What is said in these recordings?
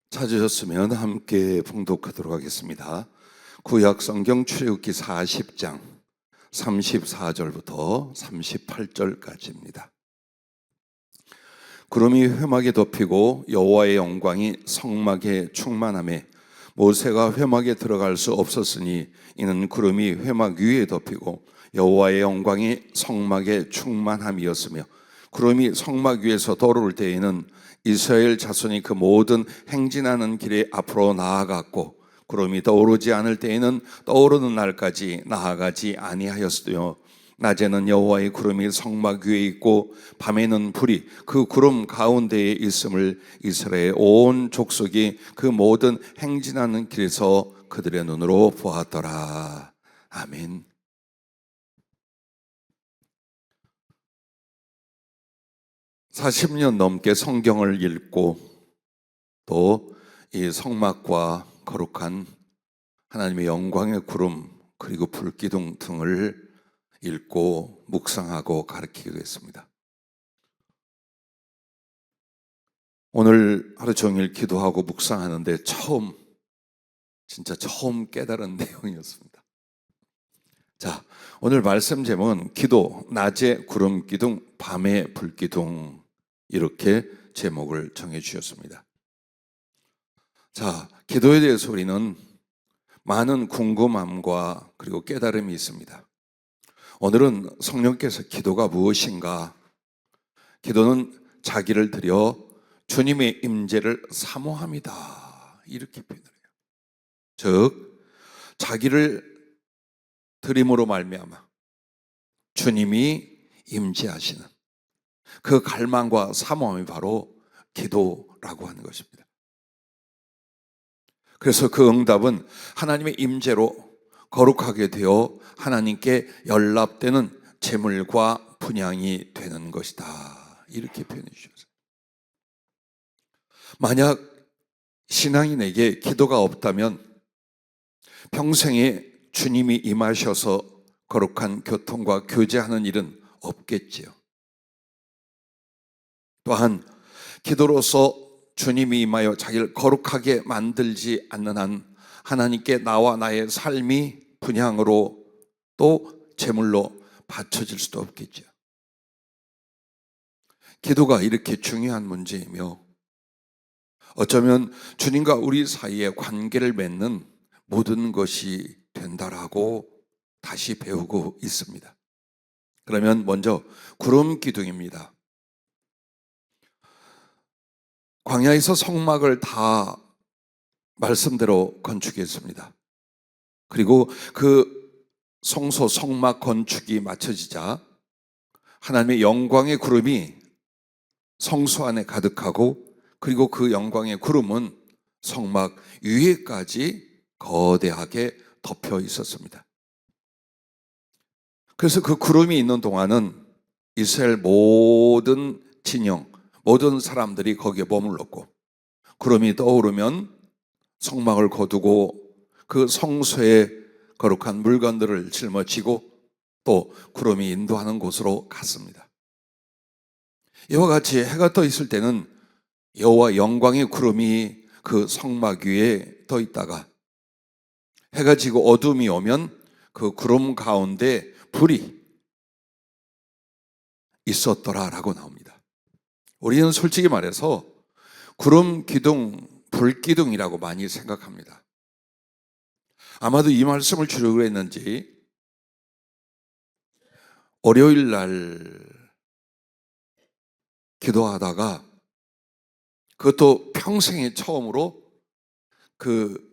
찾으셨으면 함께 봉독하도록 하겠습니다. 구약 성경 출애굽기 40장 34절부터 38절까지입니다. 구름이 회막에 덮이고 여호와의 영광이 성막에 충만하매 모세가 회막에 들어갈 수 없었으니 이는 구름이 회막 위에 덮이고 여호와의 영광이 성막에 충만함이었으며, 구름이 성막 위에서 떠오를 때에는 이스라엘 자손이 그 모든 행진하는 길에 앞으로 나아갔고, 구름이 떠오르지 않을 때에는 떠오르는 날까지 나아가지 아니하였으며, 낮에는 여호와의 구름이 성막 위에 있고 밤에는 불이 그 구름 가운데에 있음을 이스라엘 온 족속이 그 모든 행진하는 길에서 그들의 눈으로 보았더라. 아멘. (40) 년 넘게 성경을 읽고 또 이 성막과 거룩한 하나님의 영광의 구름 그리고 불기둥 등을 읽고 묵상하고 가르치기도 했습니다. 오늘 하루 종일 기도하고 묵상하는데 진짜 처음 깨달은 내용이었습니다. 자, 오늘 말씀 제목은 기도, 낮에 구름 기둥, 밤에 불기둥, 이렇게 제목을 정해 주셨습니다. 자, 기도에 대해서 우리는 많은 궁금함과 그리고 깨달음이 있습니다. 오늘은 성령께서 기도가 무엇인가, 기도는 자기를 드려 주님의 임재를 사모함이다, 이렇게 표현을 해요. 즉 자기를 드림으로 말미암아 주님이 임재하시는 그 갈망과 사모함이 바로 기도라고 하는 것입니다. 그래서 그 응답은 하나님의 임재로 거룩하게 되어 하나님께 연락되는 제물과 분향이 되는 것이다, 이렇게 표현해 주셨어요. 만약 신앙인에게 기도가 없다면 평생에 주님이 임하셔서 거룩한 교통과 교제하는 일은 없겠지요. 또한 기도로서 주님이 임하여 자기를 거룩하게 만들지 않는 한 하나님께 나와 나의 삶이 분향으로 또 제물로 바쳐질 수도 없겠죠. 기도가 이렇게 중요한 문제이며 어쩌면 주님과 우리 사이에 관계를 맺는 모든 것이 된다라고 다시 배우고 있습니다. 그러면 먼저 구름 기둥입니다. 광야에서 성막을 다 말씀대로 건축했습니다. 그리고 그 성소 성막 건축이 마쳐지자 하나님의 영광의 구름이 성소 안에 가득하고, 그리고 그 영광의 구름은 성막 위에까지 거대하게 덮여 있었습니다. 그래서 그 구름이 있는 동안은 이스라엘 모든 진영, 모든 사람들이 거기에 머물렀고, 구름이 떠오르면 성막을 거두고 그 성소에 거룩한 물건들을 짊어지고 또 구름이 인도하는 곳으로 갔습니다. 이와 같이 해가 떠 있을 때는 여호와 영광의 구름이 그 성막 위에 떠 있다가 해가 지고 어둠이 오면 그 구름 가운데 불이 있었더라라고 나옵니다. 우리는 솔직히 말해서 구름 기둥, 불 기둥이라고 많이 생각합니다. 아마도 이 말씀을 주려고 했는지 월요일 날 기도하다가 그것도 평생에 처음으로 그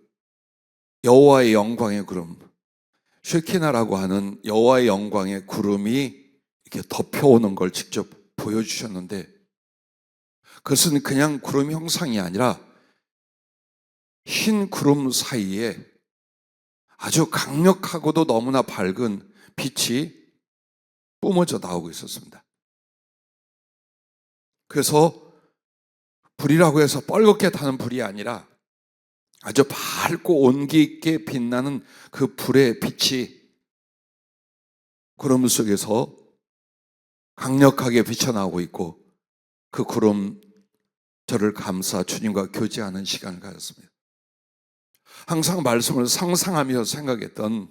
여호와의 영광의 구름, 쉐키나라고 하는 여호와의 영광의 구름이 이렇게 덮여오는 걸 직접 보여주셨는데, 그것은 그냥 구름 형상이 아니라 흰 구름 사이에 아주 강력하고도 너무나 밝은 빛이 뿜어져 나오고 있었습니다. 그래서 불이라고 해서 뻘겋게 타는 불이 아니라 아주 밝고 온기 있게 빛나는 그 불의 빛이 구름 속에서 강력하게 비쳐나오고 있고, 그 구름 저를 감사 주님과 교제하는 시간을 가졌습니다. 항상 말씀을 상상하며 생각했던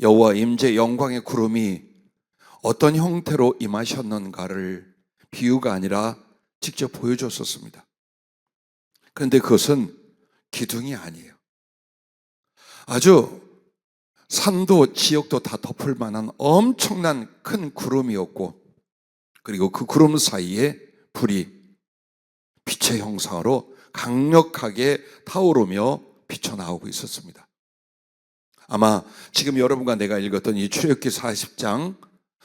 여호와 임재 영광의 구름이 어떤 형태로 임하셨는가를 비유가 아니라 직접 보여줬었습니다. 그런데 그것은 기둥이 아니에요. 아주 산도 지역도 다 덮을 만한 엄청난 큰 구름이었고, 그리고 그 구름 사이에 불이 빛의 형상으로 강력하게 타오르며 비쳐나오고 있었습니다. 아마 지금 여러분과 내가 읽었던 이 출애굽기 40장,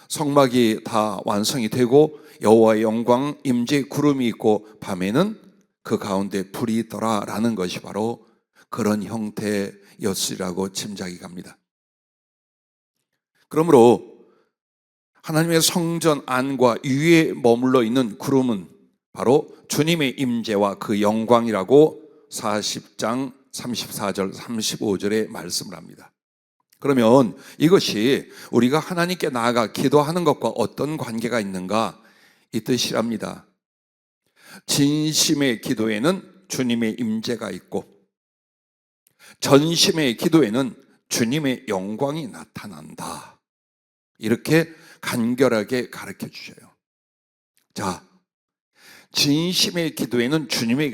성막이 다 완성이 되고 여호와의 영광 임재 구름이 있고 밤에는 그 가운데 불이 있더라라는 것이 바로 그런 형태였으리라고 짐작이 갑니다. 그러므로 하나님의 성전 안과 위에 머물러 있는 구름은 바로 주님의 임재와 그 영광이라고 40장 34절 35절에 말씀을 합니다. 그러면 이것이 우리가 하나님께 나아가 기도하는 것과 어떤 관계가 있는가? 이 뜻이랍니다. 진심의 기도에는 주님의 임재가 있고, 전심의 기도에는 주님의 영광이 나타난다. 이렇게 간결하게 가르쳐 주셔요. 자, 진심의 기도에는 주님의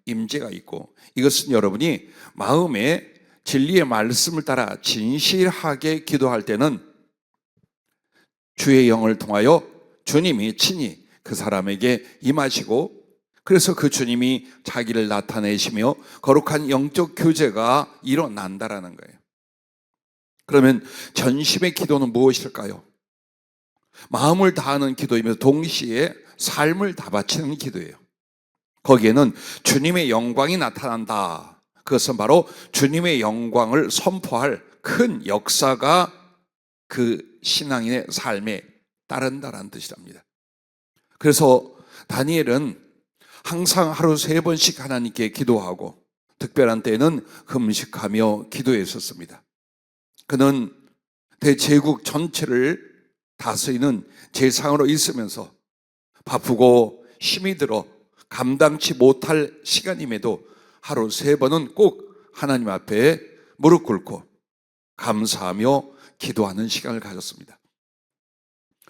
임재가 있고, 이것은 여러분이 마음에 진리의 말씀을 따라 진실하게 기도할 때는 주의 영을 통하여 주님이 친히 그 사람에게 임하시고, 그래서 그 주님이 자기를 나타내시며 거룩한 영적 교제가 일어난다라는 거예요. 그러면 전심의 기도는 무엇일까요? 마음을 다하는 기도이면서 동시에 삶을 다 바치는 기도예요. 거기에는 주님의 영광이 나타난다. 그것은 바로 주님의 영광을 선포할 큰 역사가 그 신앙인의 삶에 따른다라는 뜻이랍니다. 그래서 다니엘은 항상 하루 3번씩 하나님께 기도하고 특별한 때에는 금식하며 기도했었습니다. 그는 대제국 전체를 다스리는 제상으로 있으면서 바쁘고 힘이 들어 감당치 못할 시간임에도 하루 3번은 꼭 하나님 앞에 무릎 꿇고 감사하며 기도하는 시간을 가졌습니다.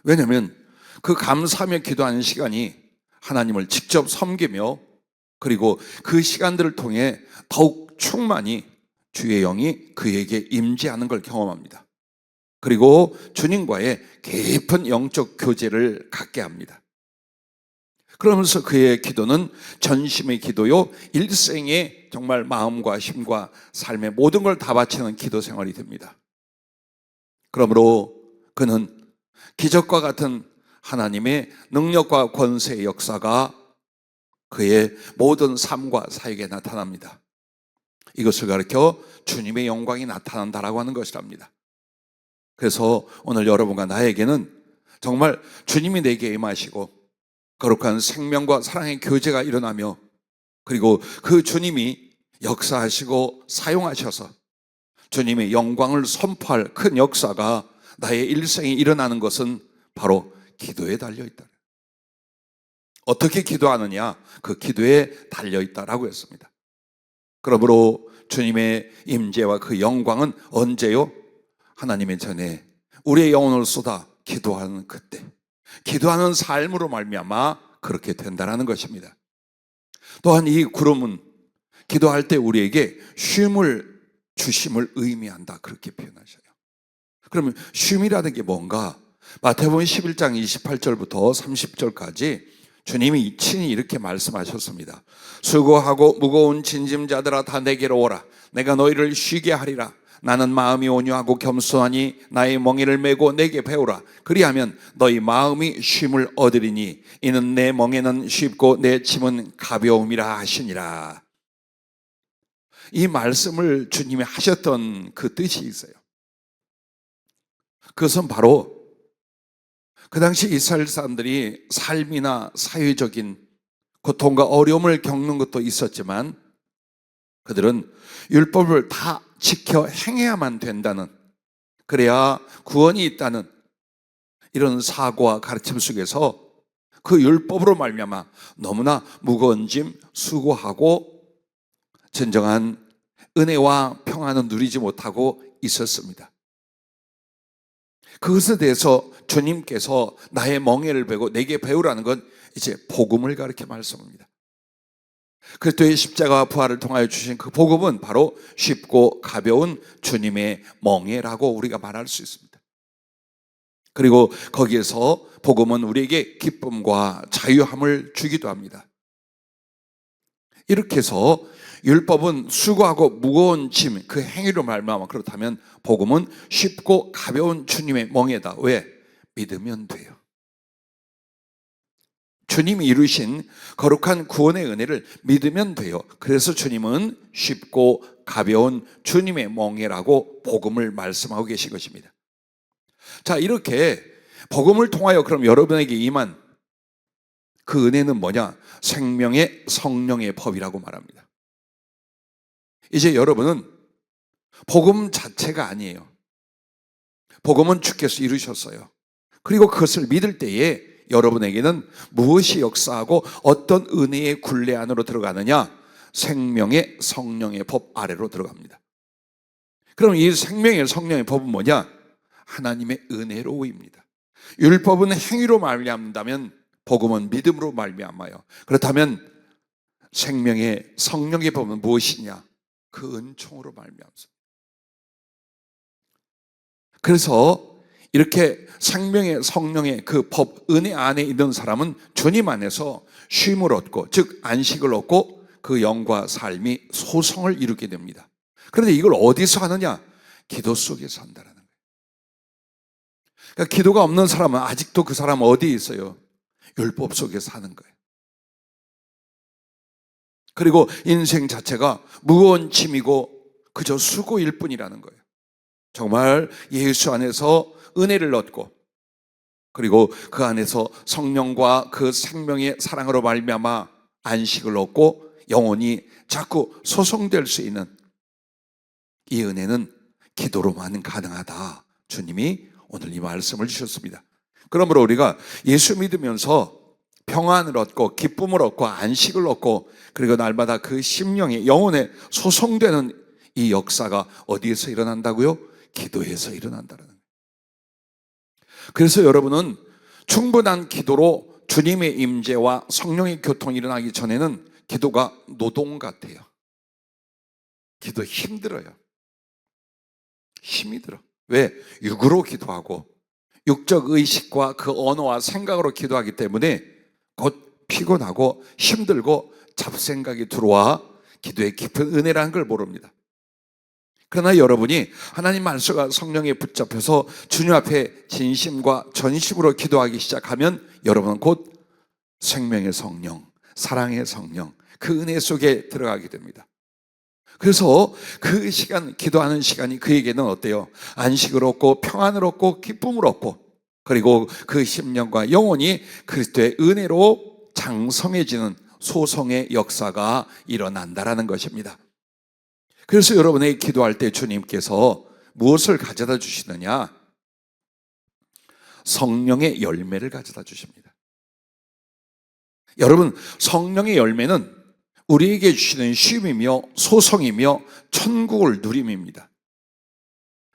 왜냐하면 그 감사하며 기도하는 시간이 하나님을 직접 섬기며, 그리고 그 시간들을 통해 더욱 충만히 주의 영이 그에게 임재하는 걸 경험합니다. 그리고 주님과의 깊은 영적 교제를 갖게 합니다. 그러면서 그의 기도는 전심의 기도요, 일생의 정말 마음과 힘과 삶의 모든 걸 다 바치는 기도 생활이 됩니다. 그러므로 그는 기적과 같은 하나님의 능력과 권세의 역사가 그의 모든 삶과 사역에 나타납니다. 이것을 가리켜 주님의 영광이 나타난다라고 하는 것이랍니다. 그래서 오늘 여러분과 나에게는 정말 주님이 내게 임하시고 거룩한 생명과 사랑의 교제가 일어나며, 그리고 그 주님이 역사하시고 사용하셔서 주님의 영광을 선포할 큰 역사가 나의 일생에 일어나는 것은 바로 기도에 달려있다. 어떻게 기도하느냐? 그 기도에 달려있다라고 했습니다. 그러므로 주님의 임재와 그 영광은 언제요? 하나님의 전에 우리의 영혼을 쏟아 기도하는 그때, 기도하는 삶으로 말미암아 그렇게 된다라는 것입니다. 또한 이 구름은 기도할 때 우리에게 쉼을 주심을 의미한다, 그렇게 표현하셔요. 그러면 쉼이라는 게 뭔가? 마태복음 11장 28절부터 30절까지 주님이 친히 이렇게 말씀하셨습니다. 수고하고 무거운 짐진자들아 다 내게로 오라. 내가 너희를 쉬게 하리라. 나는 마음이 온유하고 겸손하니 나의 멍에를 메고 내게 배우라. 그리하면 너희 마음이 쉼을 얻으리니 이는 내 멍에는 쉽고 내 짐은 가벼움이라 하시니라. 이 말씀을 주님이 하셨던 그 뜻이 있어요. 그것은 바로 그 당시 이스라엘 사람들이 삶이나 사회적인 고통과 어려움을 겪는 것도 있었지만 그들은 율법을 다 지켜 행해야만 된다는, 그래야 구원이 있다는 이런 사고와 가르침 속에서 그 율법으로 말미암아 너무나 무거운 짐 수고하고 진정한 은혜와 평안은 누리지 못하고 있었습니다. 그것에 대해서 주님께서 나의 멍에를 베고 내게 배우라는 건 이제 복음을 가르쳐 말씀합니다. 그리스도의 십자가와 부활을 통하여 주신 그 복음은 바로 쉽고 가벼운 주님의 멍에라고 우리가 말할 수 있습니다. 그리고 거기에서 복음은 우리에게 기쁨과 자유함을 주기도 합니다. 이렇게 해서 율법은 수고하고 무거운 짐, 그 행위로 말미암아 그렇다면 복음은 쉽고 가벼운 주님의 멍에다. 왜? 믿으면 돼요. 주님이 이루신 거룩한 구원의 은혜를 믿으면 돼요. 그래서 주님은 쉽고 가벼운 주님의 멍에라고 복음을 말씀하고 계신 것입니다. 자, 이렇게 복음을 통하여 그럼 여러분에게 임한 그 은혜는 뭐냐? 생명의 성령의 법이라고 말합니다. 이제 여러분은 복음 자체가 아니에요. 복음은 주께서 이루셨어요. 그리고 그것을 믿을 때에 여러분에게는 무엇이 역사하고 어떤 은혜의 굴레 안으로 들어가느냐? 생명의 성령의 법 아래로 들어갑니다. 그럼 이 생명의 성령의 법은 뭐냐? 하나님의 은혜로입니다. 율법은 행위로 말미암는다면 복음은 믿음으로 말미암아요. 그렇다면 생명의 성령의 법은 무엇이냐? 그 은총으로 말미암습니다. 그래서 이렇게 생명의 성령의 그 법, 은혜 안에 있는 사람은 주님 안에서 쉼을 얻고, 즉 안식을 얻고 그 영과 삶이 소성을 이루게 됩니다. 그런데 이걸 어디서 하느냐? 기도 속에서 한다는 거예요. 그러니까 기도가 없는 사람은 아직도 그 사람은 어디에 있어요? 율법 속에서 하는 거예요. 그리고 인생 자체가 무거운 짐이고 그저 수고일 뿐이라는 거예요. 정말 예수 안에서 은혜를 얻고 그리고 그 안에서 성령과 그 생명의 사랑으로 말미암아 안식을 얻고 영혼이 자꾸 소성될 수 있는 이 은혜는 기도로만 가능하다. 주님이 오늘 이 말씀을 주셨습니다. 그러므로 우리가 예수 믿으면서 평안을 얻고 기쁨을 얻고 안식을 얻고 그리고 날마다 그 심령의 영혼에 소성되는 이 역사가 어디에서 일어난다고요? 기도에서 일어난다는 거예요. 그래서 여러분은 충분한 기도로 주님의 임재와 성령의 교통이 일어나기 전에는 기도가 노동 같아요. 기도 힘들어요. 힘이 들어. 왜? 육으로 기도하고 육적 의식과 그 언어와 생각으로 기도하기 때문에 곧 피곤하고 힘들고 잡생각이 들어와 기도의 깊은 은혜라는 걸 모릅니다. 그러나 여러분이 하나님 말씀과 성령에 붙잡혀서 주님 앞에 진심과 전심으로 기도하기 시작하면 여러분은 곧 생명의 성령, 사랑의 성령, 그 은혜 속에 들어가게 됩니다. 그래서 그 시간, 기도하는 시간이 그에게는 어때요? 안식을 얻고 평안을 얻고 기쁨을 얻고 그리고 그 심령과 영혼이 그리스도의 은혜로 장성해지는 소성의 역사가 일어난다라는 것입니다. 그래서 여러분에게 기도할 때 주님께서 무엇을 가져다 주시느냐? 성령의 열매를 가져다 주십니다. 여러분, 성령의 열매는 우리에게 주시는 쉼이며 소성이며 천국을 누림입니다.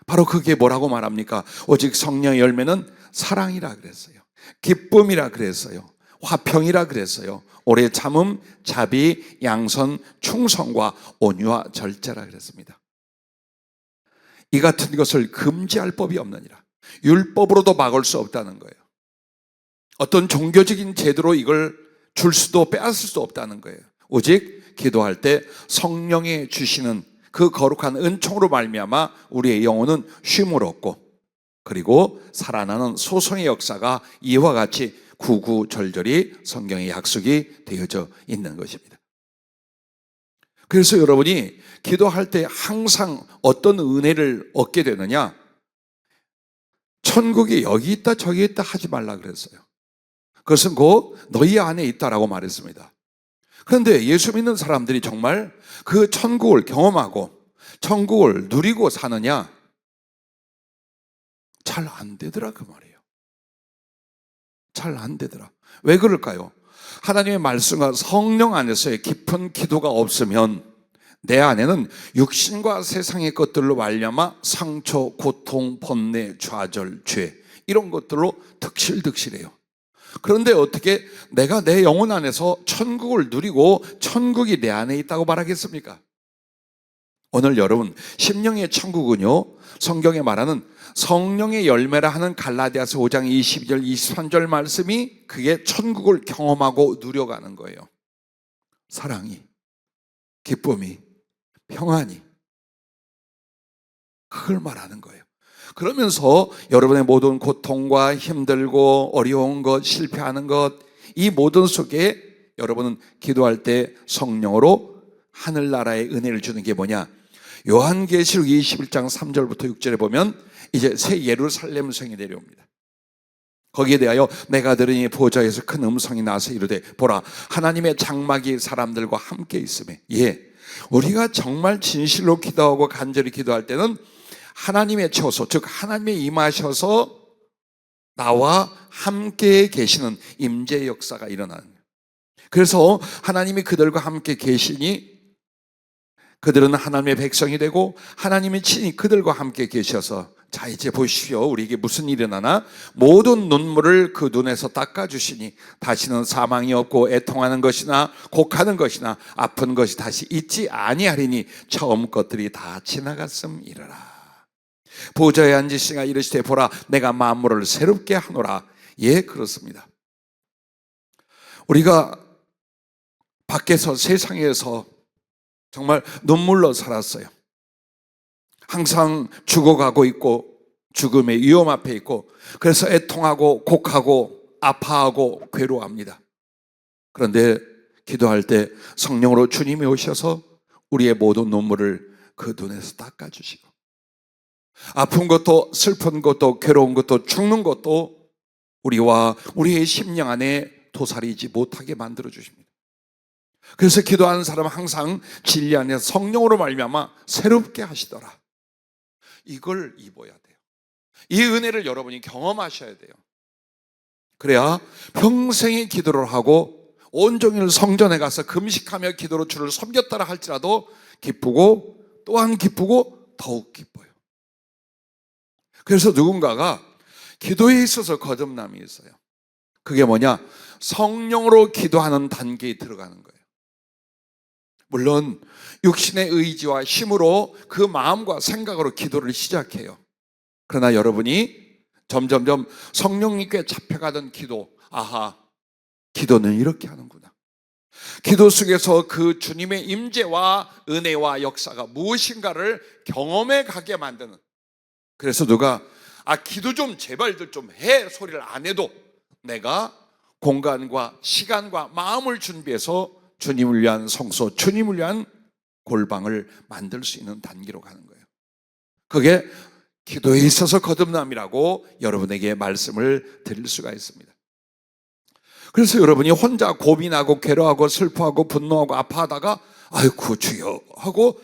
바로 그게 뭐라고 말합니까? 오직 성령의 열매는 사랑이라 그랬어요. 기쁨이라 그랬어요. 화평이라 그랬어요. 오래 참음, 자비, 양선, 충성과 온유와 절제라 그랬습니다. 이 같은 것을 금지할 법이 없느니라. 율법으로도 막을 수 없다는 거예요. 어떤 종교적인 제도로 이걸 줄 수도 빼앗을 수도 없다는 거예요. 오직 기도할 때 성령이 주시는 그 거룩한 은총으로 말미암아 우리의 영혼은 쉼을 얻고 그리고 살아나는 소성의 역사가 이와 같이 구구절절히 성경의 약속이 되어져 있는 것입니다. 그래서 여러분이 기도할 때 항상 어떤 은혜를 얻게 되느냐? 천국이 여기 있다 저기 있다 하지 말라 그랬어요. 그것은 곧 너희 안에 있다라고 말했습니다. 그런데 예수 믿는 사람들이 정말 그 천국을 경험하고 천국을 누리고 사느냐? 잘 안 되더라 그 말이에요. 잘 안 되더라. 왜 그럴까요? 하나님의 말씀과 성령 안에서의 깊은 기도가 없으면 내 안에는 육신과 세상의 것들로 말미암아 상처, 고통, 번뇌, 좌절, 죄 이런 것들로 득실득실해요. 그런데 어떻게 내가 내 영혼 안에서 천국을 누리고 천국이 내 안에 있다고 말하겠습니까? 오늘 여러분, 심령의 천국은요, 성경에 말하는 성령의 열매라 하는 갈라디아서 5장 22절 23절 말씀이 그게 천국을 경험하고 누려가는 거예요. 사랑이, 기쁨이, 평안이, 그걸 말하는 거예요. 그러면서 여러분의 모든 고통과 힘들고 어려운 것, 실패하는 것, 이 모든 속에 여러분은 기도할 때 성령으로 하늘나라의 은혜를 주는 게 뭐냐? 요한계시록 21장 3절부터 6절에 보면 이제 새 예루살렘 성이 내려옵니다. 거기에 대하여 내가 들으니 보좌에서 큰 음성이 나서 이르되 보라, 하나님의 장막이 사람들과 함께 있으매. 우리가 정말 진실로 기도하고 간절히 기도할 때는 하나님의 처소, 즉 하나님의 임하셔서 나와 함께 계시는 임재 역사가 일어나는 거예요. 그래서 하나님이 그들과 함께 계시니 그들은 하나님의 백성이 되고 하나님이 친히 그들과 함께 계셔서 자 이제 보십시오, 우리에게 무슨 일이 일어나나 모든 눈물을 그 눈에서 닦아주시니 다시는 사망이 없고 애통하는 것이나 곡하는 것이나 아픈 것이 다시 있지 아니하리니 처음 것들이 다 지나갔음이러라. 보좌에 앉으시니가 이르시되 보라, 내가 만물을 새롭게 하노라. 그렇습니다. 우리가 밖에서 세상에서 정말 눈물로 살았어요. 항상 죽어가고 있고 죽음의 위험 앞에 있고 그래서 애통하고 곡하고 아파하고 괴로워합니다. 그런데 기도할 때 성령으로 주님이 오셔서 우리의 모든 눈물을 그 눈에서 닦아주시고 아픈 것도 슬픈 것도 괴로운 것도 죽는 것도 우리와 우리의 심령 안에 도사리지 못하게 만들어 주십니다. 그래서 기도하는 사람은 항상 진리 안에서 성령으로 말미암아 새롭게 하시더라. 이걸 입어야 돼요. 이 은혜를 여러분이 경험하셔야 돼요. 그래야 평생의 기도를 하고 온종일 성전에 가서 금식하며 기도로 주를 섬겼다라 할지라도 기쁘고 또한 기쁘고 더욱 기뻐요. 그래서 누군가가 기도에 있어서 거듭남이 있어요. 그게 뭐냐? 성령으로 기도하는 단계에 들어가는 거예요. 물론 육신의 의지와 힘으로 그 마음과 생각으로 기도를 시작해요. 그러나 여러분이 점점점 성령님께 잡혀가던 기도, 아하, 기도는 이렇게 하는구나. 기도 속에서 그 주님의 임재와 은혜와 역사가 무엇인가를 경험해 가게 만드는. 그래서 누가 기도 좀 제발들 좀 해 소리를 안 해도 내가 공간과 시간과 마음을 준비해서 주님을 위한 성소, 주님을 위한 골방을 만들 수 있는 단계로 가는 거예요. 그게 기도에 있어서 거듭남이라고 여러분에게 말씀을 드릴 수가 있습니다. 그래서 여러분이 혼자 고민하고 괴로워하고 슬퍼하고 분노하고 아파하다가 아이고 주여 하고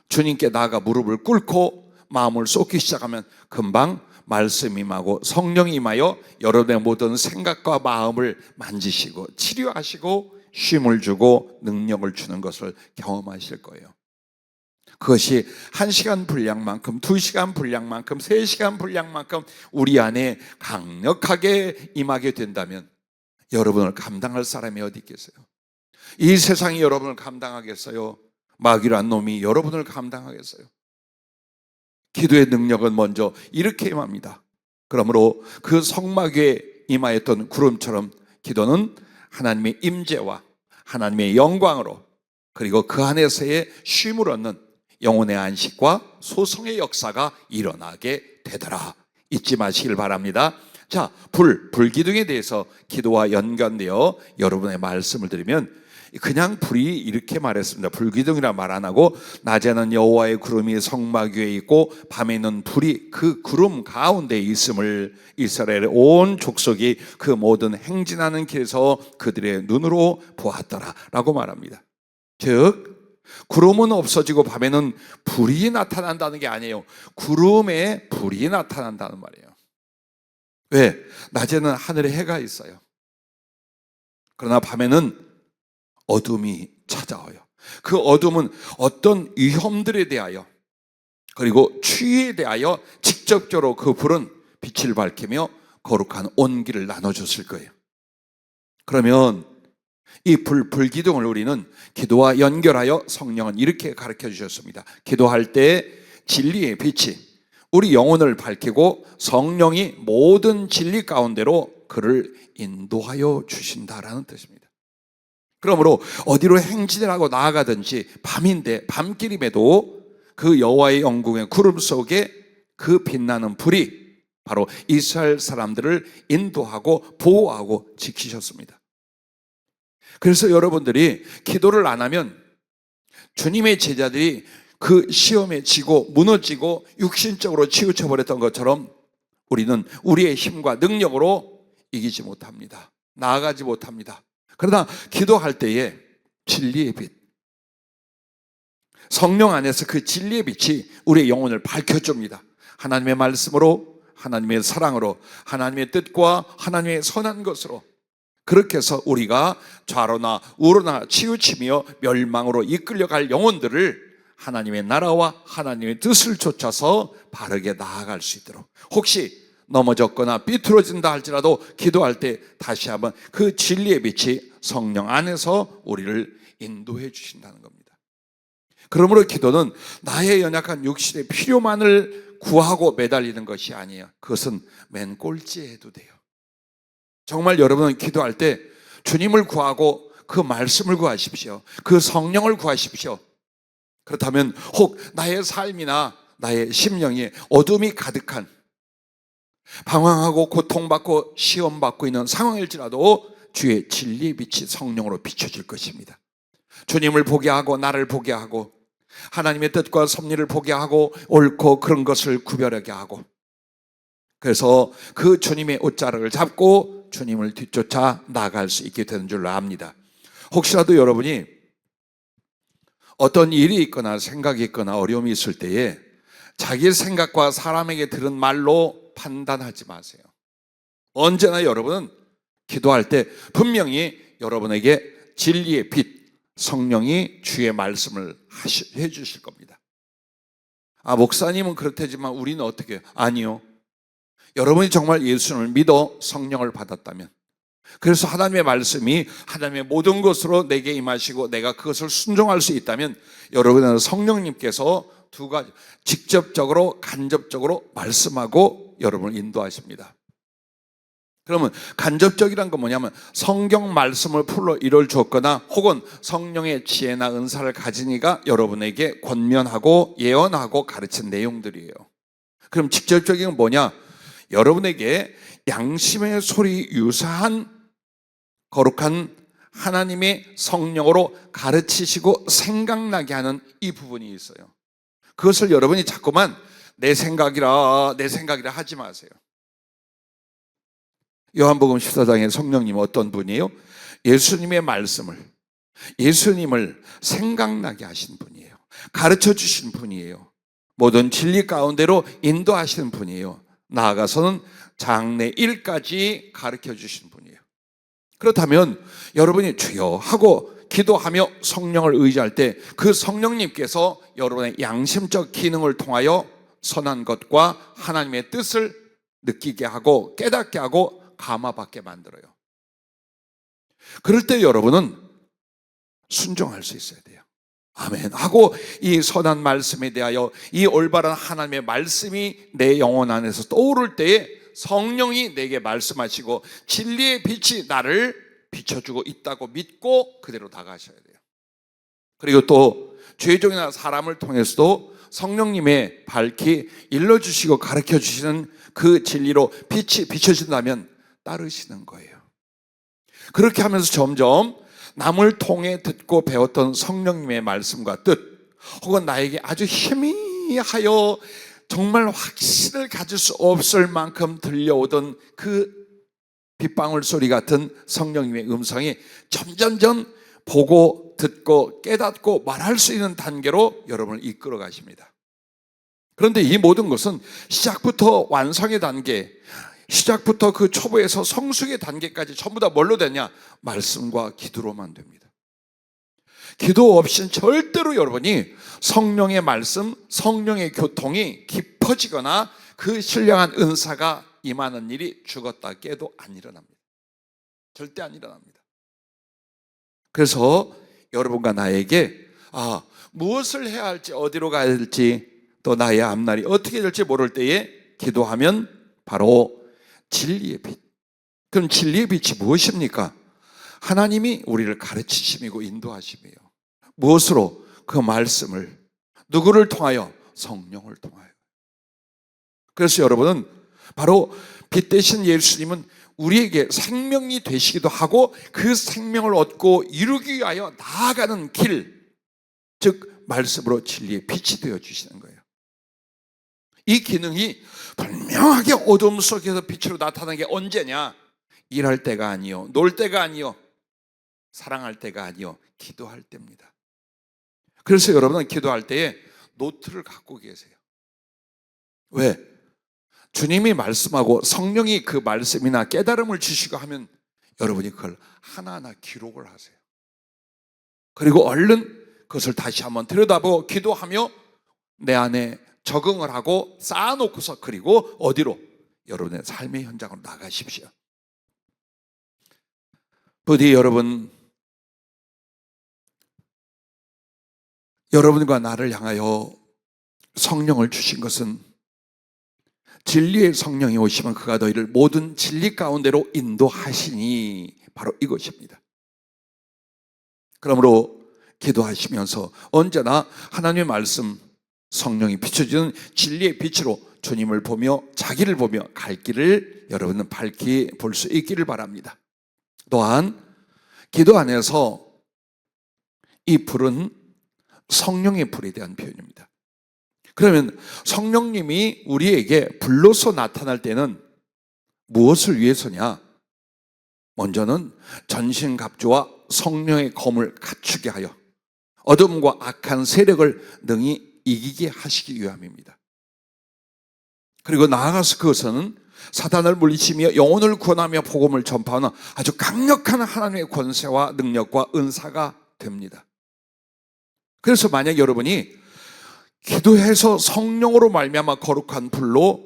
주님께 나아가 무릎을 꿇고 마음을 쏟기 시작하면 금방 말씀이 임하고 성령이 임하여 여러분의 모든 생각과 마음을 만지시고 치료하시고 쉼을 주고 능력을 주는 것을 경험하실 거예요. 그것이 1시간 분량만큼, 2시간 분량만큼, 3시간 분량만큼 우리 안에 강력하게 임하게 된다면 여러분을 감당할 사람이 어디 있겠어요? 이 세상이 여러분을 감당하겠어요? 마귀란 놈이 여러분을 감당하겠어요? 기도의 능력은 먼저 이렇게 임합니다. 그러므로 그 성막에 임하였던 구름처럼 기도는 하나님의 임재와 하나님의 영광으로 그리고 그 안에서의 쉼을 얻는 영혼의 안식과 소성의 역사가 일어나게 되더라. 잊지 마시길 바랍니다. 자, 불기둥에 대해서 기도와 연관되어 여러분의 말씀을 드리면 그냥 불이 이렇게 말했습니다. 불기둥이라 말 안 하고 낮에는 여호와의 구름이 성막 위에 있고 밤에는 불이 그 구름 가운데 있음을 이스라엘의 온 족속이 그 모든 행진하는 길에서 그들의 눈으로 보았더라 라고 말합니다. 즉 구름은 없어지고 밤에는 불이 나타난다는 게 아니에요. 구름에 불이 나타난다는 말이에요. 왜? 낮에는 하늘에 해가 있어요. 그러나 밤에는 어둠이 찾아와요. 그 어둠은 어떤 위험들에 대하여 그리고 추위에 대하여 직접적으로 그 불은 빛을 밝히며 거룩한 온기를 나눠줬을 거예요. 그러면 이 불기둥을 우리는 기도와 연결하여 성령은 이렇게 가르쳐 주셨습니다. 기도할 때 진리의 빛이 우리 영혼을 밝히고 성령이 모든 진리 가운데로 그를 인도하여 주신다라는 뜻입니다. 그러므로 어디로 행진을 하고 나아가든지 밤인데 밤길임에도 그 여호와의 영광의 구름 속에 그 빛나는 불이 바로 이스라엘 사람들을 인도하고 보호하고 지키셨습니다. 그래서 여러분들이 기도를 안 하면 주님의 제자들이 그 시험에 지고 무너지고 육신적으로 치우쳐버렸던 것처럼 우리는 우리의 힘과 능력으로 이기지 못합니다. 나아가지 못합니다. 그러나 기도할 때에 진리의 빛, 성령 안에서 그 진리의 빛이 우리의 영혼을 밝혀줍니다. 하나님의 말씀으로, 하나님의 사랑으로, 하나님의 뜻과 하나님의 선한 것으로, 그렇게 해서 우리가 좌로나 우로나 치우치며 멸망으로 이끌려갈 영혼들을 하나님의 나라와 하나님의 뜻을 쫓아서 바르게 나아갈 수 있도록, 혹시 넘어졌거나 삐뚤어진다 할지라도 기도할 때 다시 한번 그 진리의 빛이 성령 안에서 우리를 인도해 주신다는 겁니다. 그러므로 기도는 나의 연약한 육신의 필요만을 구하고 매달리는 것이 아니에요. 그것은 맨 꼴찌에 해도 돼요. 정말 여러분은 기도할 때 주님을 구하고 그 말씀을 구하십시오. 그 성령을 구하십시오. 그렇다면 혹 나의 삶이나 나의 심령이 어둠이 가득한 방황하고 고통받고 시험받고 있는 상황일지라도 주의 진리의 빛이 성령으로 비춰질 것입니다. 주님을 보게 하고 나를 보게 하고 하나님의 뜻과 섭리를 보게 하고 옳고 그런 것을 구별하게 하고, 그래서 그 주님의 옷자락을 잡고 주님을 뒤쫓아 나갈 수 있게 되는 줄로 압니다. 혹시라도 여러분이 어떤 일이 있거나 생각이 있거나 어려움이 있을 때에 자기 생각과 사람에게 들은 말로 판단하지 마세요. 언제나 여러분은 기도할 때 분명히 여러분에게 진리의 빛, 성령이 주의 말씀을 해 주실 겁니다. 목사님은 그렇다지만 우리는 어떻게 해요? 아니요. 여러분이 정말 예수님을 믿어 성령을 받았다면, 그래서 하나님의 말씀이 하나님의 모든 것으로 내게 임하시고 내가 그것을 순종할 수 있다면 여러분은 성령님께서 두 가지, 직접적으로 간접적으로 말씀하고 여러분을 인도하십니다. 그러면 간접적이란 건 뭐냐면 성경 말씀을 풀로 이룰 줬거나 혹은 성령의 지혜나 은사를 가진 이가 여러분에게 권면하고 예언하고 가르친 내용들이에요. 그럼 직접적인 건 뭐냐? 여러분에게 양심의 소리 유사한 거룩한 하나님의 성령으로 가르치시고 생각나게 하는 이 부분이 있어요. 그것을 여러분이 자꾸만 내 생각이라 하지 마세요. 요한복음 14장의 성령님은 어떤 분이에요? 예수님의 말씀을, 예수님을 생각나게 하신 분이에요. 가르쳐 주신 분이에요. 모든 진리 가운데로 인도하시는 분이에요. 나아가서는 장래 일까지 가르쳐 주신 분이에요. 그렇다면 여러분이 주여 하고 기도하며 성령을 의지할 때 그 성령님께서 여러분의 양심적 기능을 통하여 선한 것과 하나님의 뜻을 느끼게 하고 깨닫게 하고 감화받게 만들어요. 그럴 때 여러분은 순종할 수 있어야 돼요. 아멘 하고 이 선한 말씀에 대하여 이 올바른 하나님의 말씀이 내 영혼 안에서 떠오를 때에 성령이 내게 말씀하시고 진리의 빛이 나를 비춰주고 있다고 믿고 그대로 다가가셔야 돼요. 그리고 또 죄종이나 사람을 통해서도 성령님의 밝히 일러주시고 가르쳐주시는 그 진리로 빛이 비춰진다면 따르시는 거예요. 그렇게 하면서 점점 남을 통해 듣고 배웠던 성령님의 말씀과 뜻, 혹은 나에게 아주 희미하여 정말 확신을 가질 수 없을 만큼 들려오던 그 빗방울 소리 같은 성령님의 음성이 점점점 보고 듣고 깨닫고 말할 수 있는 단계로 여러분을 이끌어 가십니다. 그런데 이 모든 것은 시작부터 완성의 단계, 시작부터 그 초보에서 성숙의 단계까지 전부 다 뭘로 되냐? 말씀과 기도로만 됩니다. 기도 없이는 절대로 여러분이 성령의 말씀, 성령의 교통이 깊어지거나 그 신령한 은사가 임하는 일이 죽었다 깨도 안 일어납니다. 절대 안 일어납니다. 그래서 여러분과 나에게 무엇을 해야 할지, 어디로 가야 할지, 또 나의 앞날이 어떻게 될지 모를 때에 기도하면 바로 진리의 빛. 그럼 진리의 빛이 무엇입니까? 하나님이 우리를 가르치심이고 인도하심이에요. 무엇으로? 그 말씀을. 누구를 통하여? 성령을 통하여. 그래서 여러분은 바로 빛 대신 예수님은 우리에게 생명이 되시기도 하고 그 생명을 얻고 이루기 위하여 나아가는 길, 즉 말씀으로 진리의 빛이 되어 주시는 거예요. 이 기능이 분명하게 어둠 속에서 빛으로 나타나는 게 언제냐? 일할 때가 아니요, 놀 때가 아니요, 사랑할 때가 아니요, 기도할 때입니다. 그래서 여러분은 기도할 때에 노트를 갖고 계세요. 왜? 주님이 말씀하고 성령이 그 말씀이나 깨달음을 주시고 하면 여러분이 그걸 하나하나 기록을 하세요. 그리고 얼른 그것을 다시 한번 들여다보고 기도하며 내 안에 적응을 하고 쌓아놓고서 그리고 어디로? 여러분의 삶의 현장으로 나가십시오. 부디 여러분과 나를 향하여 성령을 주신 것은 진리의 성령이 오시면 그가 너희를 모든 진리 가운데로 인도하시니 바로 이것입니다. 그러므로 기도하시면서 언제나 하나님의 말씀, 성령이 비춰주는 진리의 빛으로 주님을 보며 자기를 보며 갈 길을 여러분은 밝히 볼 수 있기를 바랍니다. 또한 기도 안에서 이 불은 성령의 불에 대한 표현입니다. 그러면 성령님이 우리에게 불로서 나타날 때는 무엇을 위해서냐? 먼저는 전신갑주와 성령의 검을 갖추게 하여 어둠과 악한 세력을 능히 이기게 하시기 위함입니다. 그리고 나아가서 그것은 사단을 물리치며 영혼을 구원하며 복음을 전파하는 아주 강력한 하나님의 권세와 능력과 은사가 됩니다. 그래서 만약 여러분이 기도해서 성령으로 말미암아 거룩한 불로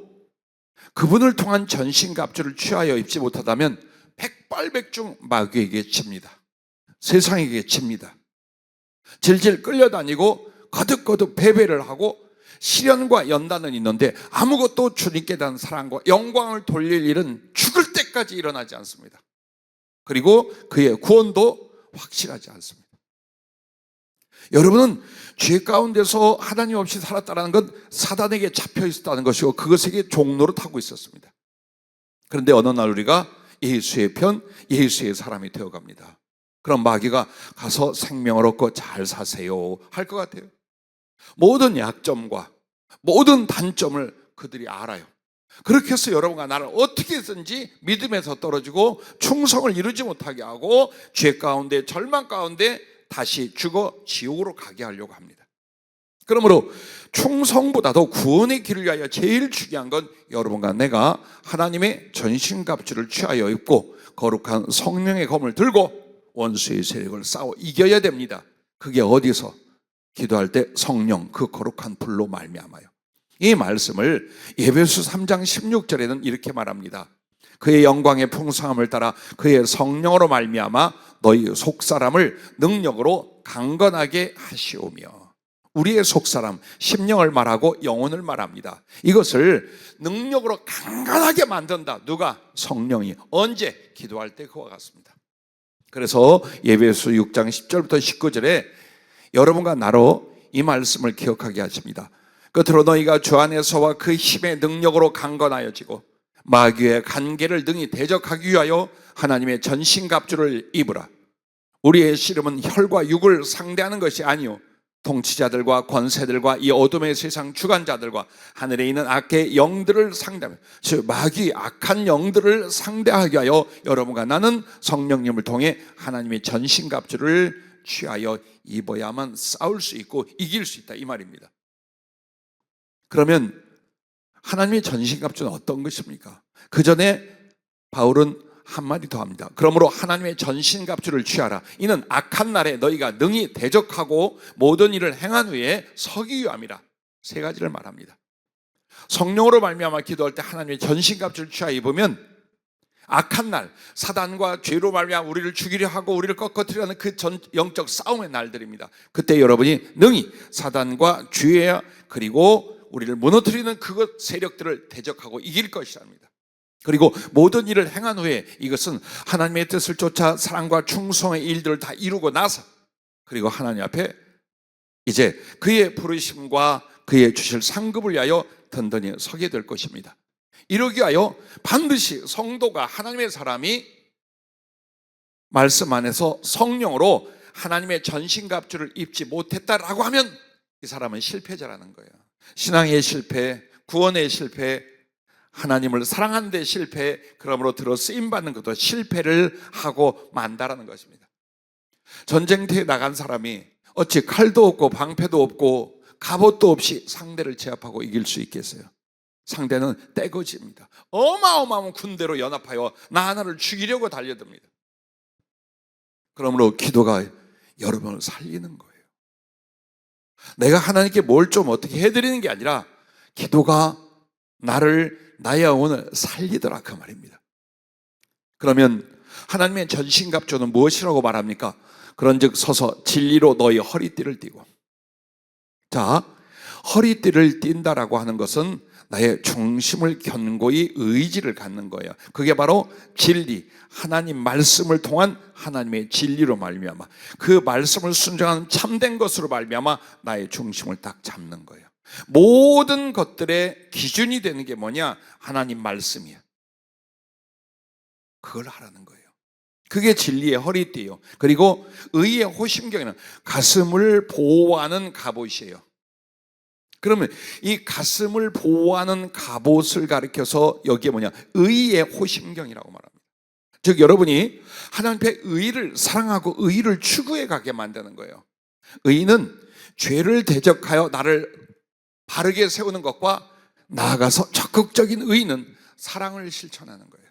그분을 통한 전신갑주를 취하여 입지 못하다면 백발백중 마귀에게 칩니다. 세상에게 칩니다. 질질 끌려다니고 거듭거듭 패배를 하고 시련과 연단은 있는데 아무것도 주님께 대한 사랑과 영광을 돌릴 일은 죽을 때까지 일어나지 않습니다. 그리고 그의 구원도 확실하지 않습니다. 여러분은 죄 가운데서 하나님 없이 살았다는 건 사단에게 잡혀 있었다는 것이고 그것에게 종로를 타고 있었습니다. 그런데 어느 날 우리가 예수의 편, 예수의 사람이 되어갑니다. 그럼 마귀가 가서 생명을 얻고 잘 사세요 할 것 같아요. 모든 약점과 모든 단점을 그들이 알아요. 그렇게 해서 여러분과 나를 어떻게든지 믿음에서 떨어지고 충성을 이루지 못하게 하고 죄 가운데 절망 가운데 다시 죽어 지옥으로 가게 하려고 합니다. 그러므로 충성보다도 구원의 길을 위하여 제일 중요한 건 여러분과 내가 하나님의 전신갑주를 취하여 입고 거룩한 성령의 검을 들고 원수의 세력을 싸워 이겨야 됩니다. 그게 어디서? 기도할 때 성령 그 거룩한 불로 말미암아요. 이 말씀을 에베소 3장 16절에는 이렇게 말합니다. 그의 영광의 풍성함을 따라 그의 성령으로 말미암아 너희 속사람을 능력으로 강건하게 하시오며. 우리의 속사람, 심령을 말하고 영혼을 말합니다. 이것을 능력으로 강건하게 만든다. 누가? 성령이. 언제? 기도할 때 그와 같습니다. 그래서 에베소 6장 10절부터 19절에 여러분과 나로 이 말씀을 기억하게 하십니다. 끝으로 너희가 주 안에서와 그 힘의 능력으로 강건하여지고 마귀의 간계를 능히 대적하기 위하여 하나님의 전신갑주를 입으라. 우리의 씨름은 혈과 육을 상대하는 것이 아니요 통치자들과 권세들과 이 어둠의 세상 주관자들과 하늘에 있는 악의 영들을 상대하며 즉 마귀 악한 영들을 상대하기 위하여 여러분과 나는 성령님을 통해 하나님의 전신갑주를 취하여 입어야만 싸울 수 있고 이길 수 있다 이 말입니다. 그러면 하나님의 전신갑주는 어떤 것입니까? 그 전에 바울은 한마디 더 합니다. 그러므로 하나님의 전신갑주를 취하라. 이는 악한 날에 너희가 능히 대적하고 모든 일을 행한 후에 서기 위함이라. 세 가지를 말합니다. 성령으로 말미암아 기도할 때 하나님의 전신갑주를 취하여 입으면 악한 날, 사단과 죄로 말미암아 우리를 죽이려 하고 우리를 꺾어뜨리려 하는 그 영적 싸움의 날들입니다. 그때 여러분이 능히 사단과 죄 그리고 우리를 무너뜨리는 그것 세력들을 대적하고 이길 것이랍니다. 그리고 모든 일을 행한 후에 이것은 하나님의 뜻을 쫓아 사랑과 충성의 일들을 다 이루고 나서 그리고 하나님 앞에 이제 그의 부르심과 그의 주실 상급을 위하여 든든히 서게 될 것입니다. 이러기 위하여 반드시 성도가 하나님의 사람이 말씀 안에서 성령으로 하나님의 전신갑주를 입지 못했다라고 하면 이 사람은 실패자라는 거예요. 신앙의 실패, 구원의 실패, 하나님을 사랑하는 데 실패, 그러므로 들어 쓰임받는 것도 실패를 하고 만다라는 것입니다. 전쟁터에 나간 사람이 어찌 칼도 없고 방패도 없고 갑옷도 없이 상대를 제압하고 이길 수 있겠어요? 상대는 떼거지입니다. 어마어마한 군대로 연합하여 나 하나를 죽이려고 달려듭니다. 그러므로 기도가 여러분을 살리는 거예요. 내가 하나님께 뭘 좀 어떻게 해드리는 게 아니라 기도가 나의 영혼을 살리더라 그 말입니다. 그러면 하나님의 전신갑주는 무엇이라고 말합니까? 그런즉 서서 진리로 너희 허리띠를 띠고. 자, 허리띠를 띈다라고 하는 것은 나의 중심을 견고히 의지를 갖는 거예요. 그게 바로 진리, 하나님 말씀을 통한 하나님의 진리로 말미암아 그 말씀을 순종하는 참된 것으로 말미암아 나의 중심을 딱 잡는 거예요. 모든 것들의 기준이 되는 게 뭐냐? 하나님 말씀이야. 그걸 하라는 거예요. 그게 진리의 허리띠예요. 그리고 의의 호심경에는 가슴을 보호하는 갑옷이에요. 그러면 이 가슴을 보호하는 갑옷을 가리켜서 여기에 뭐냐? 의의 호심경이라고 말합니다. 즉 여러분이 하나님 앞에 의를 사랑하고 의를 추구해 가게 만드는 거예요. 의는 죄를 대적하여 나를 바르게 세우는 것과 나아가서 적극적인 의는 사랑을 실천하는 거예요.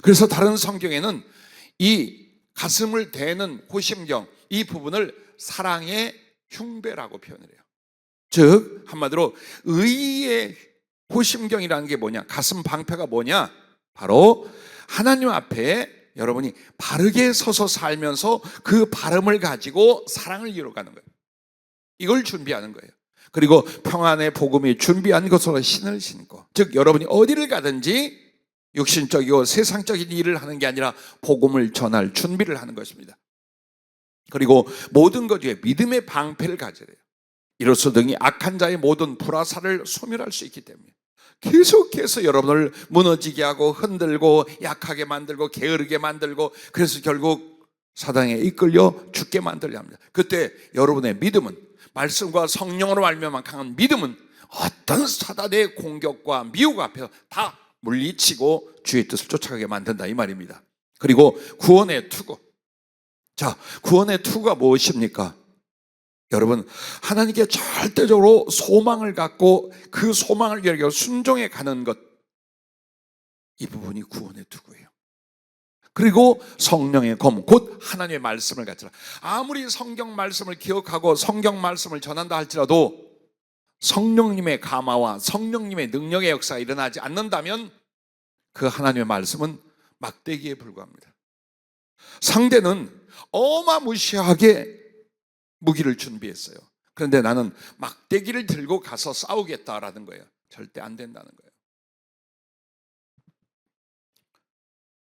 그래서 다른 성경에는 이 가슴을 대는 호심경, 이 부분을 사랑의 흉배라고 표현을 해요. 즉 한마디로 의의 호심경이라는 게 뭐냐? 가슴 방패가 뭐냐? 바로 하나님 앞에 여러분이 바르게 서서 살면서 그 바름을 가지고 사랑을 이루어가는 거예요. 이걸 준비하는 거예요. 그리고 평안의 복음이 준비한 것으로 신을 신고, 즉 여러분이 어디를 가든지 육신적이고 세상적인 일을 하는 게 아니라 복음을 전할 준비를 하는 것입니다. 그리고 모든 것 중에 믿음의 방패를 가져야 돼요. 이로써 등이 악한 자의 모든 불화살을 소멸할 수 있기 때문에 계속해서 여러분을 무너지게 하고 흔들고 약하게 만들고 게으르게 만들고 그래서 결국 사단에 이끌려 죽게 만들려 합니다. 그때 여러분의 믿음은 말씀과 성령으로 말미암아 강한 믿음은 어떤 사단의 공격과 미혹 앞에서 다 물리치고 주의 뜻을 쫓아가게 만든다 이 말입니다. 그리고 구원의 투구. 자, 구원의 투구가 무엇입니까? 여러분, 하나님께 절대적으로 소망을 갖고 그 소망을 위하여 순종해 가는 것, 이 부분이 구원의 투구예요. 그리고 성령의 검, 곧 하나님의 말씀을 갖추라. 아무리 성경 말씀을 기억하고 성경 말씀을 전한다 할지라도 성령님의 감화와 성령님의 능력의 역사가 일어나지 않는다면 그 하나님의 말씀은 막대기에 불과합니다. 상대는 어마무시하게 무기를 준비했어요. 그런데 나는 막대기를 들고 가서 싸우겠다라는 거예요. 절대 안 된다는 거예요.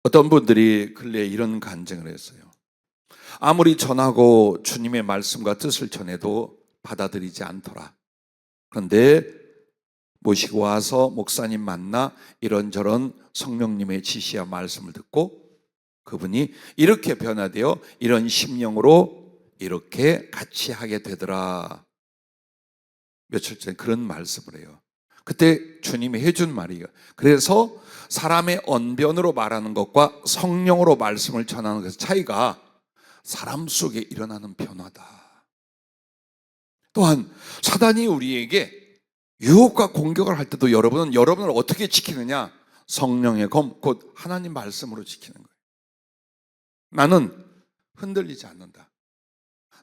어떤 분들이 근래에 이런 간증을 했어요. 아무리 전하고 주님의 말씀과 뜻을 전해도 받아들이지 않더라. 그런데 모시고 와서 목사님 만나 이런저런 성령님의 지시와 말씀을 듣고 그분이 이렇게 변화되어 이런 심령으로 이렇게 같이 하게 되더라. 며칠 전에 그런 말씀을 해요. 그때 주님이 해준 말이에요. 그래서 사람의 언변으로 말하는 것과 성령으로 말씀을 전하는 것 차이가 사람 속에 일어나는 변화다. 또한 사단이 우리에게 유혹과 공격을 할 때도 여러분은 여러분을 어떻게 지키느냐? 성령의 검, 곧 하나님 말씀으로 지키는 거예요. 나는 흔들리지 않는다.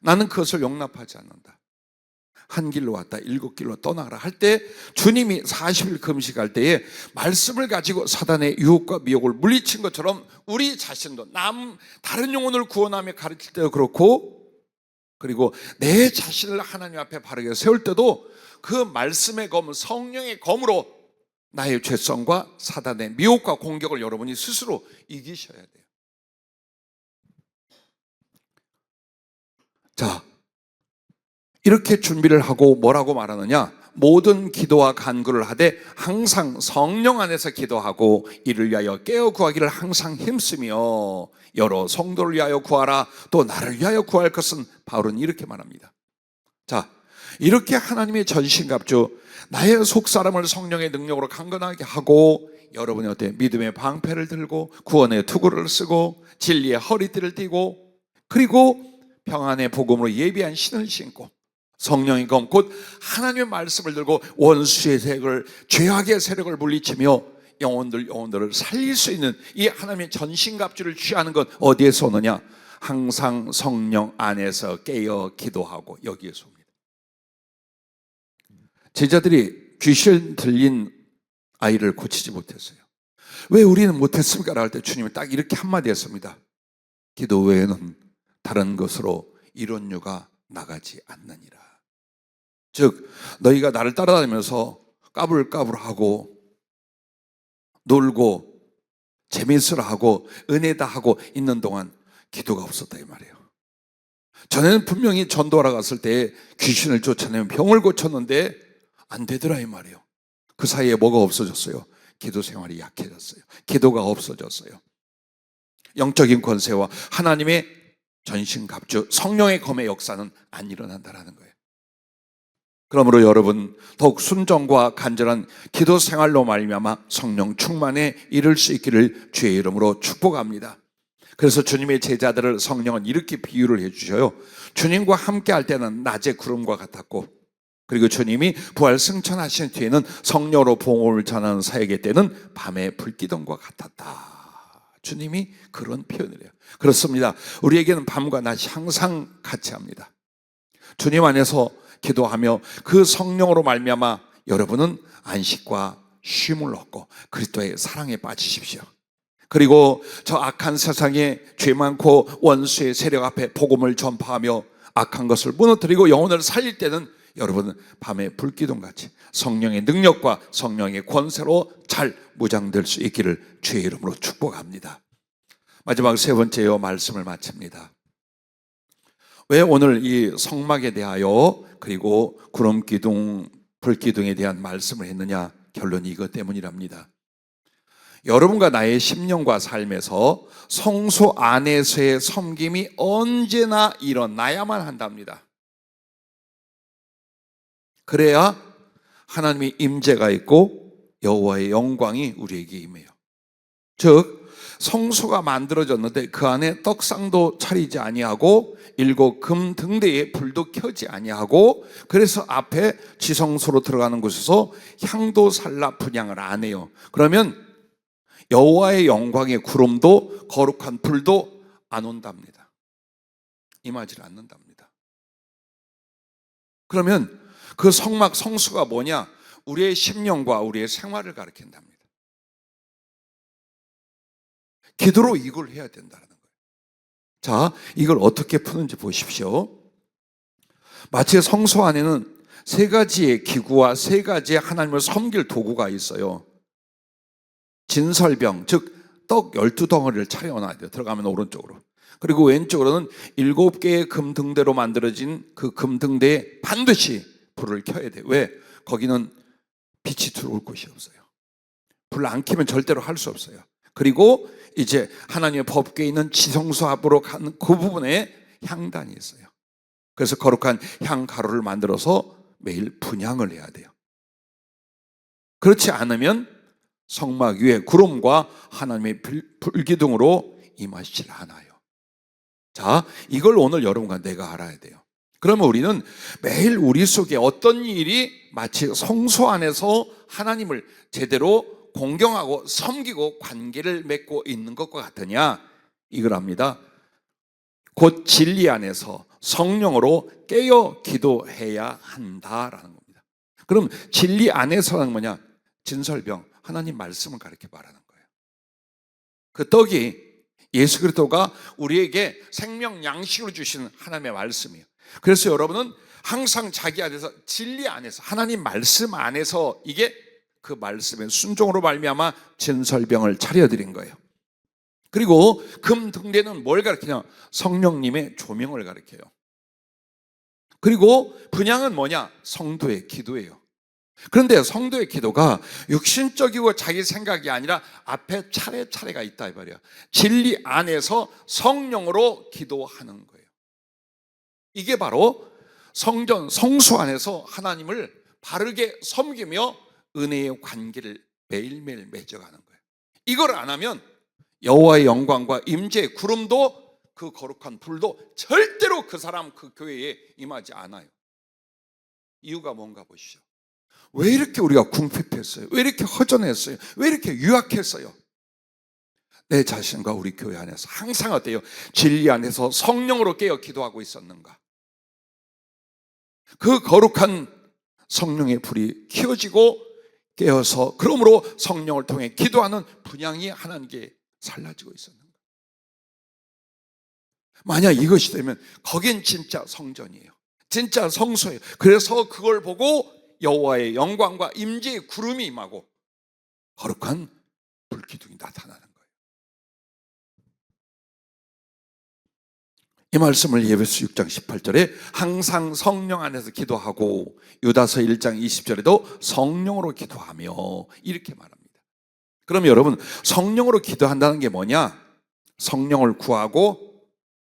나는 그것을 용납하지 않는다. 한 길로 왔다 7길로 떠나가라 할 때, 주님이 40일 금식할 때에 말씀을 가지고 사단의 유혹과 미혹을 물리친 것처럼 우리 자신도 다른 영혼을 구원하며 가르칠 때도 그렇고, 그리고 내 자신을 하나님 앞에 바르게 세울 때도 그 말씀의 검, 성령의 검으로 나의 죄성과 사단의 미혹과 공격을 여러분이 스스로 이기셔야 돼요. 자, 이렇게 준비를 하고 뭐라고 말하느냐? 모든 기도와 간구를 하되 항상 성령 안에서 기도하고 이를 위하여 깨어 구하기를 항상 힘쓰며 여러 성도를 위하여 구하라. 또 나를 위하여 구할 것은 바울은 이렇게 말합니다. 자, 이렇게 하나님의 전신갑주, 나의 속사람을 성령의 능력으로 강건하게 하고, 여러분이 어때? 믿음의 방패를 들고 구원의 투구를 쓰고 진리의 허리띠를 띠고, 그리고 평안의 복음으로 예비한 신을 신고 성령의 검, 곧 하나님의 말씀을 들고 원수의 세력을, 죄악의 세력을 물리치며 영혼들을 살릴 수 있는 이 하나님의 전신갑주를 취하는 건 어디에서 오느냐? 항상 성령 안에서 깨어 기도하고, 여기에서 옵니다. 제자들이 귀신 들린 아이를 고치지 못했어요. 왜 우리는 못했습니까? 라고 할 때 주님이 딱 이렇게 한마디 했습니다. 기도 외에는 다른 것으로 이런 유가 나가지 않느니라. 즉, 너희가 나를 따라다니면서 까불까불하고 놀고 재밌으라 하고 은혜다 하고 있는 동안 기도가 없었다 이 말이에요. 전에는 분명히 전도하러 갔을 때 귀신을 쫓아내면 병을 고쳤는데 안 되더라 이 말이에요. 그 사이에 뭐가 없어졌어요? 기도 생활이 약해졌어요. 기도가 없어졌어요. 영적인 권세와 하나님의 전신갑주, 성령의 검의 역사는 안 일어난다라는 거예요. 그러므로 여러분, 더욱 순종과 간절한 기도 생활로 말미암아 성령 충만에 이를 수 있기를 주의 이름으로 축복합니다. 그래서 주님의 제자들을 성령은 이렇게 비유를 해주셔요. 주님과 함께 할 때는 낮에 구름과 같았고, 그리고 주님이 부활 승천하신 뒤에는 성령으로 복음을 전하는 사역의 때는 밤에 불기둥과 같았다. 주님이 그런 표현을 해요. 그렇습니다. 우리에게는 밤과 낮이 항상 같이 합니다. 주님 안에서 기도하며 그 성령으로 말미암아 여러분은 안식과 쉼을 얻고 그리스도의 사랑에 빠지십시오. 그리고 저 악한 세상에 죄 많고 원수의 세력 앞에 복음을 전파하며 악한 것을 무너뜨리고 영혼을 살릴 때는 여러분은 밤에 불기둥같이 성령의 능력과 성령의 권세로 잘 무장될 수 있기를 주의 이름으로 축복합니다. 마지막 세 번째요, 말씀을 마칩니다. 왜 오늘 이 성막에 대하여 그리고 구름기둥, 불기둥에 대한 말씀을 했느냐? 결론이 이것 때문이랍니다. 여러분과 나의 심령과 삶에서 성소 안에서의 섬김이 언제나 일어나야만 한답니다. 그래야 하나님의 임재가 있고 여호와의 영광이 우리에게 임해요. 즉, 성소가 만들어졌는데 그 안에 떡상도 차리지 아니하고 7 금 등대에 불도 켜지 아니하고, 그래서 앞에 지성소로 들어가는 곳에서 향도 살라 분향을 안 해요. 그러면 여호와의 영광의 구름도 거룩한 불도 안 온답니다. 임하지 않는답니다. 그러면 그 성막, 성수가 뭐냐? 우리의 심령과 우리의 생활을 가리킨답니다. 기도로 이걸 해야 된다는 거예요. 자, 이걸 어떻게 푸는지 보십시오. 마치 성소 안에는 3가지의 기구와 3가지의 하나님을 섬길 도구가 있어요. 진설병, 즉 떡 12덩어리를 차려놔야 돼요. 들어가면 오른쪽으로. 그리고 왼쪽으로는 7개의 금등대로 만들어진 그 금등대에 반드시 불을 켜야 돼요. 왜? 거기는 빛이 들어올 곳이 없어요. 불을 안 켜면 절대로 할 수 없어요. 그리고 이제 하나님의 법궤에 있는 지성소 앞으로 가는 그 부분에 향단이 있어요. 그래서 거룩한 향 가루를 만들어서 매일 분향을 해야 돼요. 그렇지 않으면 성막 위에 구름과 하나님의 불기둥으로 임하시질 않아요. 자, 이걸 오늘 여러분과 내가 알아야 돼요. 그러면 우리는 매일 우리 속에 어떤 일이 마치 성소 안에서 하나님을 제대로 공경하고 섬기고 관계를 맺고 있는 것과 같으냐? 이걸 합니다. 곧 진리 안에서 성령으로 깨어 기도해야 한다라는 겁니다. 그럼 진리 안에서는 뭐냐? 진설병, 하나님 말씀을 가르쳐 말하는 거예요. 그 떡이 예수 그리스도가 우리에게 생명 양식으로 주시는 하나님의 말씀이에요. 그래서 여러분은 항상 자기 안에서 진리 안에서 하나님 말씀 안에서 이게 그 말씀의 순종으로 말미암아 진설병을 차려드린 거예요. 그리고 금 등대는 뭘 가르치냐? 성령님의 조명을 가르쳐요. 그리고 분향은 뭐냐? 성도의 기도예요. 그런데 성도의 기도가 육신적이고 자기 생각이 아니라 앞에 차례차례가 있다 이 말이야. 진리 안에서 성령으로 기도하는 거예요. 이게 바로 성전 성수 안에서 하나님을 바르게 섬기며 은혜의 관계를 매일매일 맺어가는 거예요. 이걸 안 하면 여호와의 영광과 임재의 구름도 그 거룩한 불도 절대로 그 사람 그 교회에 임하지 않아요. 이유가 뭔가 보시죠. 왜 이렇게 우리가 궁핍했어요? 왜 이렇게 허전했어요? 왜 이렇게 유약했어요? 내 자신과 우리 교회 안에서 항상 어때요? 진리 안에서 성령으로 깨어 기도하고 있었는가? 그 거룩한 성령의 불이 켜지고 깨어서 그러므로 성령을 통해 기도하는 분향이 하나님께 살라지고 있었는가? 만약 이것이 되면 거긴 진짜 성전이에요. 진짜 성소예요. 그래서 그걸 보고 여호와의 영광과 임재의 구름이 임하고 거룩한 불기둥이 나타나는 거예요. 이 말씀을 에베소 6장 18절에 항상 성령 안에서 기도하고 유다서 1장 20절에도 성령으로 기도하며 이렇게 말합니다. 그럼 여러분 성령으로 기도한다는 게 뭐냐? 성령을 구하고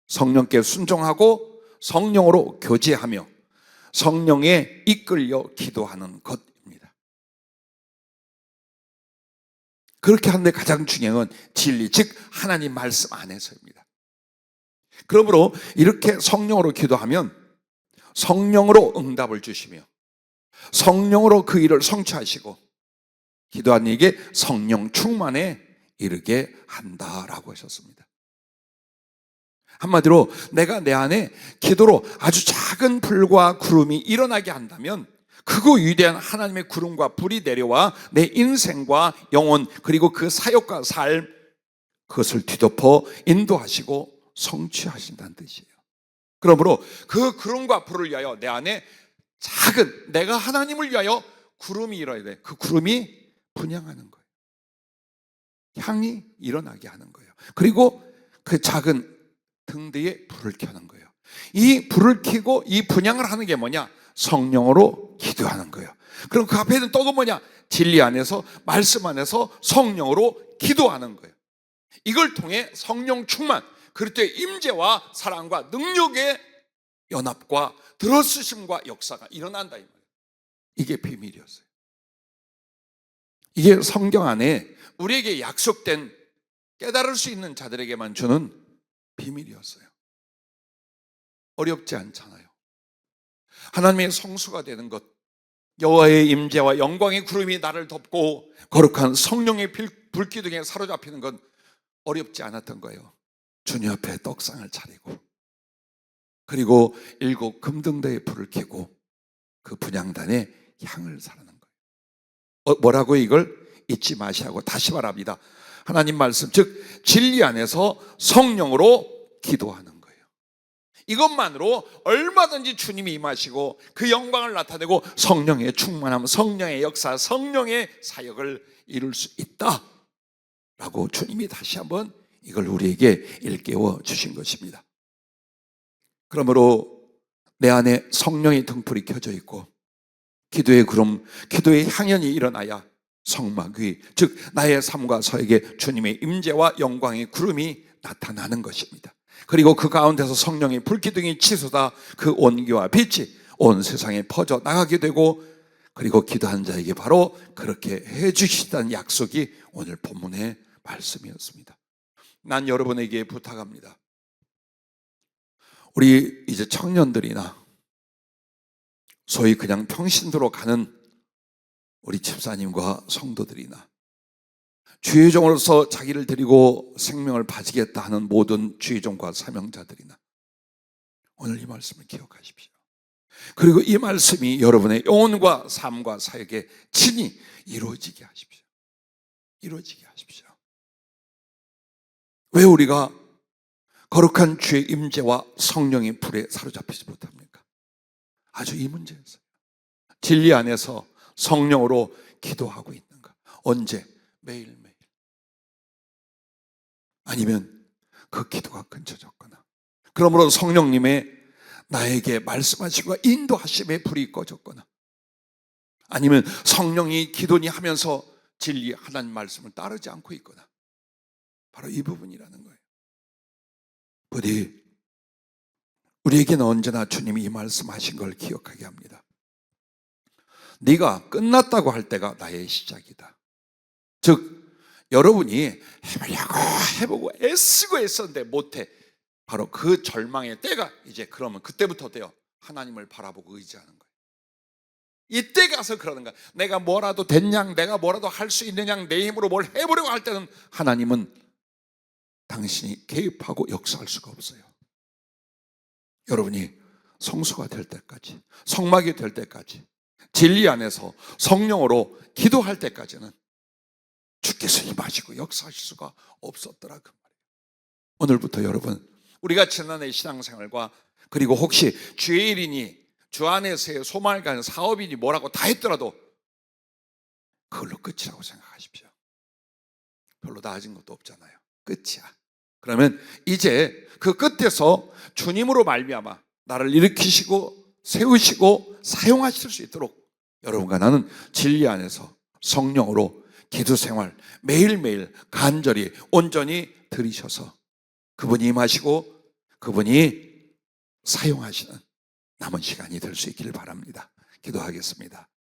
성령께 순종하고 성령으로 교제하며 성령에 이끌려 기도하는 것입니다. 그렇게 하는데 가장 중요한 건 진리, 즉 하나님 말씀 안에서입니다. 그러므로 이렇게 성령으로 기도하면 성령으로 응답을 주시며 성령으로 그 일을 성취하시고 기도한 이에게 성령 충만에 이르게 한다라고 하셨습니다. 한마디로 내가 내 안에 기도로 아주 작은 불과 구름이 일어나게 한다면 크고 위대한 하나님의 구름과 불이 내려와 내 인생과 영혼 그리고 그 사역과 삶 그것을 뒤덮어 인도하시고 성취하신다는 뜻이에요. 그러므로 그 구름과 불을 위하여 내 안에 작은 내가 하나님을 위하여 구름이 일어나야 돼. 그 구름이 분향하는 거예요. 향이 일어나게 하는 거예요. 그리고 그 작은 등대에 불을 켜는 거예요. 이 불을 켜고 이 분향을 하는 게 뭐냐? 성령으로 기도하는 거예요. 그럼 그 앞에 있는 떡은 뭐냐? 진리 안에서 말씀 안에서 성령으로 기도하는 거예요. 이걸 통해 성령 충만 그리스도의 임재와 사랑과 능력의 연합과 들어쓰심과 역사가 일어난다 이 말이에요. 이게 비밀이었어요. 이게 성경 안에 우리에게 약속된 깨달을 수 있는 자들에게만 주는 비밀이었어요. 어렵지 않잖아요. 하나님의 성수가 되는 것, 여호와의 임재와 영광의 구름이 나를 덮고 거룩한 성령의 불기둥에 사로잡히는 건 어렵지 않았던 거예요. 주님 앞에 떡상을 차리고 그리고 7 금등대에 불을 켜고 그 분향단에 향을 사르는 거예요. 뭐라고 이걸 잊지 마시고 다시 말합니다. 하나님 말씀 즉 진리 안에서 성령으로 기도하는 거예요. 이것만으로 얼마든지 주님이 임하시고 그 영광을 나타내고 성령의 충만함, 성령의 역사, 성령의 사역을 이룰 수 있다라고 주님이 다시 한번 이걸 우리에게 일깨워 주신 것입니다. 그러므로 내 안에 성령의 등불이 켜져 있고 기도의 구름, 기도의 향연이 일어나야 성막 위, 즉 나의 삶과 서에게 주님의 임재와 영광의 구름이 나타나는 것입니다. 그리고 그 가운데서 성령의 불기둥이 치솟아 그 온기와 빛이 온 세상에 퍼져 나가게 되고 그리고 기도한 자에게 바로 그렇게 해주시다는 약속이 오늘 본문의 말씀이었습니다. 난 여러분에게 부탁합니다. 우리 이제 청년들이나 소위 그냥 평신도로 가는 우리 집사님과 성도들이나 주의 종으로서 자기를 드리고 생명을 바치겠다 하는 모든 주의 종과 사명자들이나 오늘 이 말씀을 기억하십시오. 그리고 이 말씀이 여러분의 영혼과 삶과 사역에 친히 이루어지게 하십시오. 이루어지게 하십시오. 왜 우리가 거룩한 주의 임재와 성령의 불에 사로잡히지 못합니까? 아주 이 문제였어요. 진리 안에서 성령으로 기도하고 있는가? 언제? 매일매일. 아니면 그 기도가 끊쳐졌거나, 그러므로 성령님의 나에게 말씀하시고 인도하심의 불이 꺼졌거나, 아니면 성령이 기도니 하면서 진리 하나님 말씀을 따르지 않고 있거나, 바로 이 부분이라는 거예요. 부디 우리에게는 언제나 주님이 이 말씀하신 걸 기억하게 합니다. 네가 끝났다고 할 때가 나의 시작이다. 즉 여러분이 해보고 애쓰고 애썼는데 못해, 바로 그 절망의 때가 이제 그러면 그때부터 돼요. 하나님을 바라보고 의지하는 거예요. 이때 가서 그러는 거야. 내가 뭐라도 됐냐, 내가 뭐라도 할 수 있느냐, 내 힘으로 뭘 해보려고 할 때는 하나님은 당신이 개입하고 역사할 수가 없어요. 여러분이 성수가 될 때까지, 성막이 될 때까지, 진리 안에서 성령으로 기도할 때까지는 주께서 임하시고 역사하실 수가 없었더라 그 말이에요. 오늘부터 여러분, 우리가 지난해 신앙생활과 그리고 혹시 주의 일이니 주 안에서의 소망을 가는 사업이니 뭐라고 다 했더라도 그걸로 끝이라고 생각하십시오. 별로 나아진 것도 없잖아요. 끝이야. 그러면 이제 그 끝에서 주님으로 말미암아 나를 일으키시고 세우시고 사용하실 수 있도록 여러분과 나는 진리 안에서 성령으로 기도생활 매일매일 간절히 온전히 들이셔서 그분이 임하시고 그분이 사용하시는 남은 시간이 될 수 있기를 바랍니다. 기도하겠습니다.